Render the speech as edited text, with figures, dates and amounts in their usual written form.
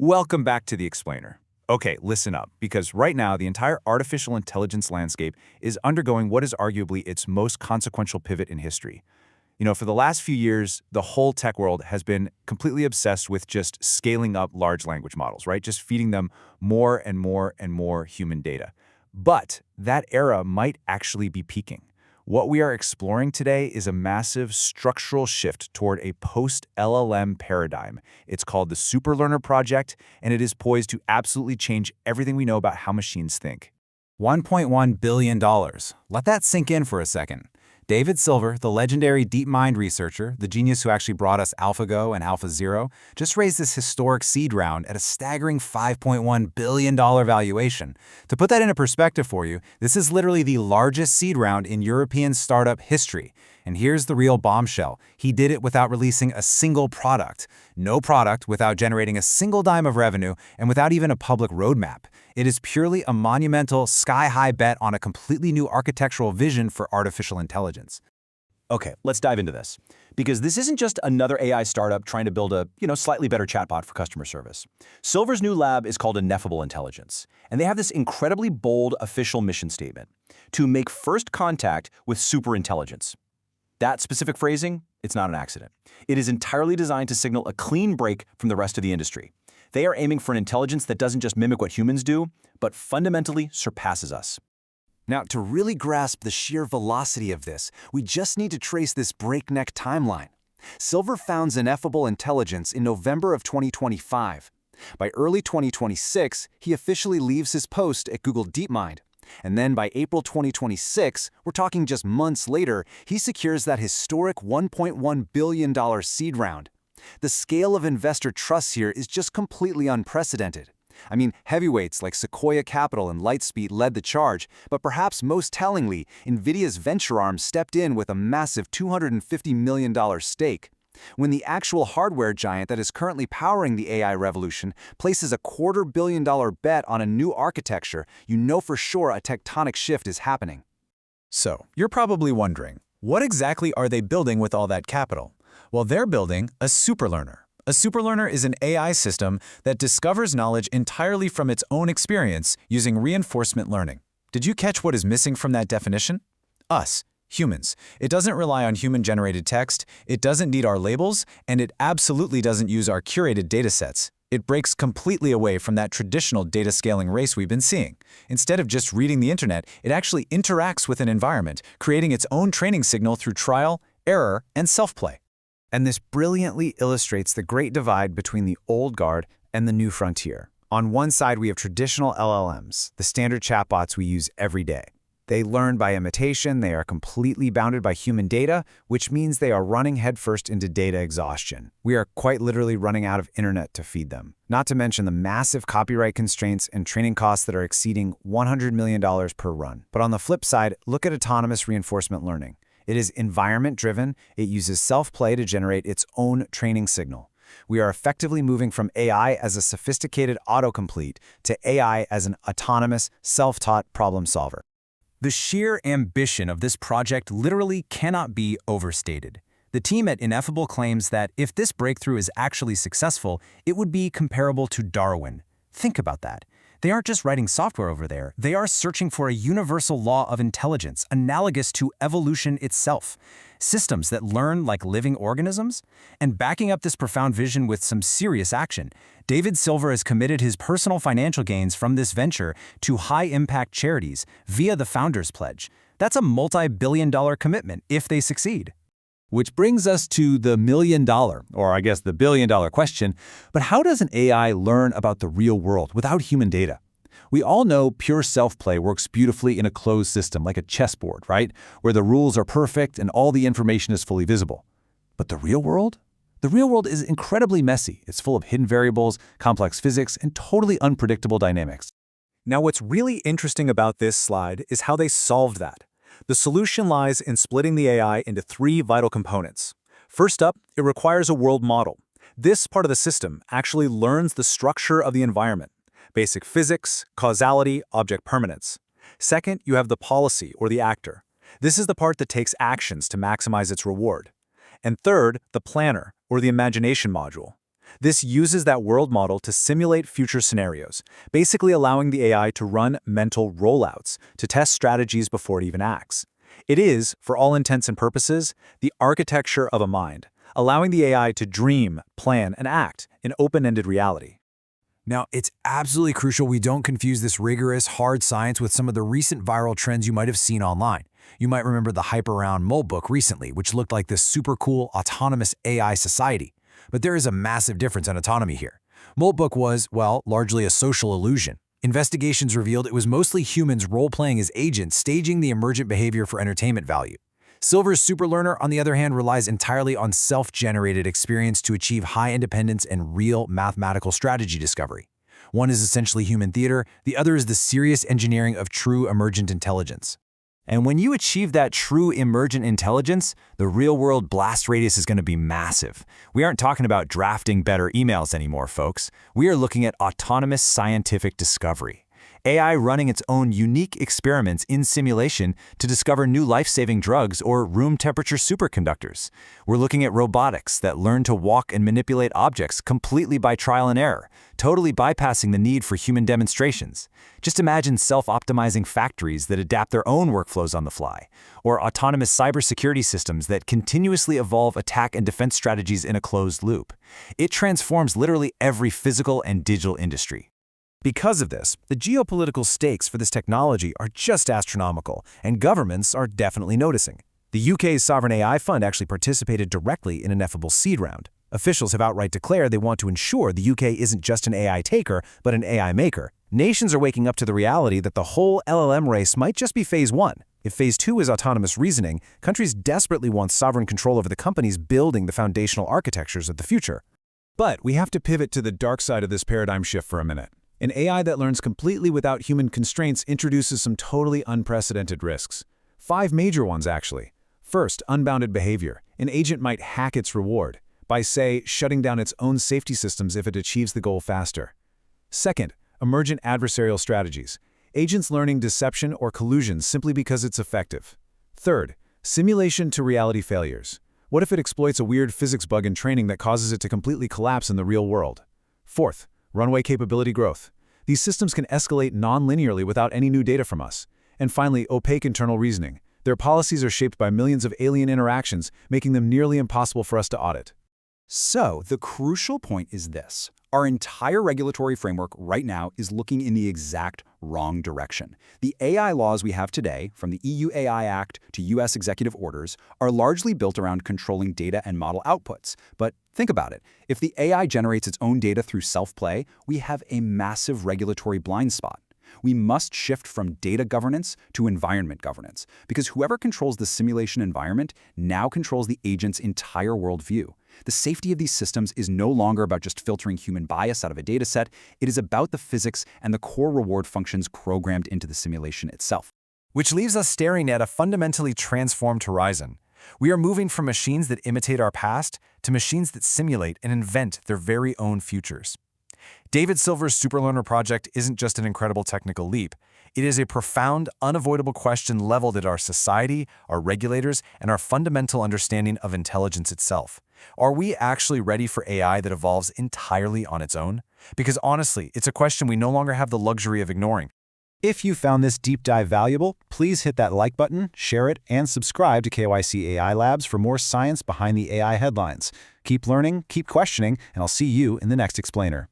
Welcome back to The Explainer. Okay, listen up, because right now the entire artificial intelligence landscape is undergoing what is arguably its most consequential pivot in history. For the last few years, the whole tech world has been completely obsessed with just scaling up large language models, right? Just feeding them more and more and more human data. But that era might actually be peaking. What we are exploring today is a massive structural shift toward a post-LLM paradigm. It's called the Superlearner project, and it is poised to absolutely change everything we know about how machines think. $1.1 billion. Let that sink in for a second. David Silver, the legendary DeepMind researcher, the genius who actually brought us AlphaGo and AlphaZero, just raised this historic seed round at a staggering $5.1 billion valuation. To put that into perspective for you, this is literally the largest seed round in European startup history. And here's the real bombshell. He did it without releasing a single product. No product without generating a single dime of revenue and without even a public roadmap. It is purely a monumental, sky-high bet on a completely new architectural vision for artificial intelligence. Okay, let's dive into this. Because this isn't just another AI startup trying to build a, slightly better chatbot for customer service. Silver's new lab is called Ineffable Intelligence, and they have this incredibly bold official mission statement: to make first contact with superintelligence. That specific phrasing, it's not an accident. It is entirely designed to signal a clean break from the rest of the industry. They are aiming for an intelligence that doesn't just mimic what humans do, but fundamentally surpasses us. Now, to really grasp the sheer velocity of this, we just need to trace this breakneck timeline. Silver founds Ineffable Intelligence in November of 2025. By early 2026, he officially leaves his post at Google DeepMind. And then by April 2026, we're talking just months later, he secures that historic $1.1 billion seed round. The scale of investor trust here is just completely unprecedented. I mean, heavyweights like Sequoia Capital and Lightspeed led the charge, but perhaps most tellingly, Nvidia's venture arm stepped in with a massive $250 million stake. When the actual hardware giant that is currently powering the AI revolution places a $250 million bet on a new architecture, you know for sure a tectonic shift is happening. So, you're probably wondering, what exactly are they building with all that capital? Well, they're building a superlearner. A superlearner is an AI system that discovers knowledge entirely from its own experience using reinforcement learning. Did you catch what is missing from that definition? Us. Humans. It doesn't rely on human-generated text, it doesn't need our labels, and it absolutely doesn't use our curated datasets. It breaks completely away from that traditional data scaling race we've been seeing. Instead of just reading the internet, it actually interacts with an environment, creating its own training signal through trial, error, and self-play. And this brilliantly illustrates the great divide between the old guard and the new frontier. On one side, we have traditional LLMs, the standard chatbots we use every day. They learn by imitation, they are completely bounded by human data, which means they are running headfirst into data exhaustion. We are quite literally running out of internet to feed them. Not to mention the massive copyright constraints and training costs that are exceeding $100 million per run. But on the flip side, look at autonomous reinforcement learning. It is environment-driven, it uses self-play to generate its own training signal. We are effectively moving from AI as a sophisticated autocomplete to AI as an autonomous, self-taught problem solver. The sheer ambition of this project literally cannot be overstated. The team at Ineffable claims that if this breakthrough is actually successful, it would be comparable to Darwin. Think about that. They aren't just writing software over there, they are searching for a universal law of intelligence analogous to evolution itself. Systems that learn like living organisms? And backing up this profound vision with some serious action, David Silver has committed his personal financial gains from this venture to high-impact charities via the Founders Pledge. That's a multi-billion-dollar commitment if they succeed. Which brings us to the million-dollar, or I guess the billion-dollar question, but how does an AI learn about the real world without human data? We all know pure self-play works beautifully in a closed system like a chessboard, right? Where the rules are perfect and all the information is fully visible. But the real world? The real world is incredibly messy. It's full of hidden variables, complex physics, and totally unpredictable dynamics. Now, what's really interesting about this slide is how they solved that. The solution lies in splitting the AI into three vital components. First up, it requires a world model. This part of the system actually learns the structure of the environment: basic physics, causality, object permanence. Second, you have the policy, or the actor. This is the part that takes actions to maximize its reward. And third, the planner, or the imagination module. This uses that world model to simulate future scenarios, basically allowing the AI to run mental rollouts to test strategies before it even acts. It is, for all intents and purposes, the architecture of a mind, allowing the AI to dream, plan, and act in open-ended reality. Now, it's absolutely crucial we don't confuse this rigorous, hard science with some of the recent viral trends you might have seen online. You might remember the hype around Moltbook recently, which looked like this super cool, autonomous AI society. But there is a massive difference in autonomy here. Moltbook was, well, largely a social illusion. Investigations revealed it was mostly humans role-playing as agents, staging the emergent behavior for entertainment value. Silver's Superlearner, on the other hand, relies entirely on self-generated experience to achieve high independence and real mathematical strategy discovery. One is essentially human theater, the other is the serious engineering of true emergent intelligence. And when you achieve that true emergent intelligence, the real-world blast radius is going to be massive. We aren't talking about drafting better emails anymore, folks. We are looking at autonomous scientific discovery. AI running its own unique experiments in simulation to discover new life-saving drugs or room-temperature superconductors. We're looking at robotics that learn to walk and manipulate objects completely by trial and error, totally bypassing the need for human demonstrations. Just imagine self-optimizing factories that adapt their own workflows on the fly, or autonomous cybersecurity systems that continuously evolve attack and defense strategies in a closed loop. It transforms literally every physical and digital industry. Because of this, the geopolitical stakes for this technology are just astronomical, and governments are definitely noticing. The UK's Sovereign AI Fund actually participated directly in an Ineffable seed round. Officials have outright declared they want to ensure the UK isn't just an AI taker, but an AI maker. Nations are waking up to the reality that the whole LLM race might just be phase 1. If phase 2 is autonomous reasoning, countries desperately want sovereign control over the companies building the foundational architectures of the future. But we have to pivot to the dark side of this paradigm shift for a minute. An AI that learns completely without human constraints introduces some totally unprecedented risks. 5 major ones, actually. First, unbounded behavior. An agent might hack its reward by, say, shutting down its own safety systems if it achieves the goal faster. Second, emergent adversarial strategies. Agents learning deception or collusion simply because it's effective. Third, simulation to reality failures. What if it exploits a weird physics bug in training that causes it to completely collapse in the real world? Fourth, runway capability growth. These systems can escalate non-linearly without any new data from us. And finally, opaque internal reasoning. Their policies are shaped by millions of alien interactions, making them nearly impossible for us to audit. So, the crucial point is this. Our entire regulatory framework right now is looking in the exact wrong direction. The AI laws we have today, from the EU AI Act to US executive orders, are largely built around controlling data and model outputs. But think about it. If the AI generates its own data through self-play, we have a massive regulatory blind spot. We must shift from data governance to environment governance, because whoever controls the simulation environment now controls the agent's entire worldview. The safety of these systems is no longer about just filtering human bias out of a dataset. It is about the physics and the core reward functions programmed into the simulation itself. Which leaves us staring at a fundamentally transformed horizon. We are moving from machines that imitate our past to machines that simulate and invent their very own futures. David Silver's Superlearner project isn't just an incredible technical leap. It is a profound, unavoidable question leveled at our society, our regulators, and our fundamental understanding of intelligence itself. Are we actually ready for AI that evolves entirely on its own? Because honestly, it's a question we no longer have the luxury of ignoring. If you found this deep dive valuable, please hit that like button, share it, and subscribe to KYC AI Labs for more science behind the AI headlines. Keep learning, keep questioning, and I'll see you in the next explainer.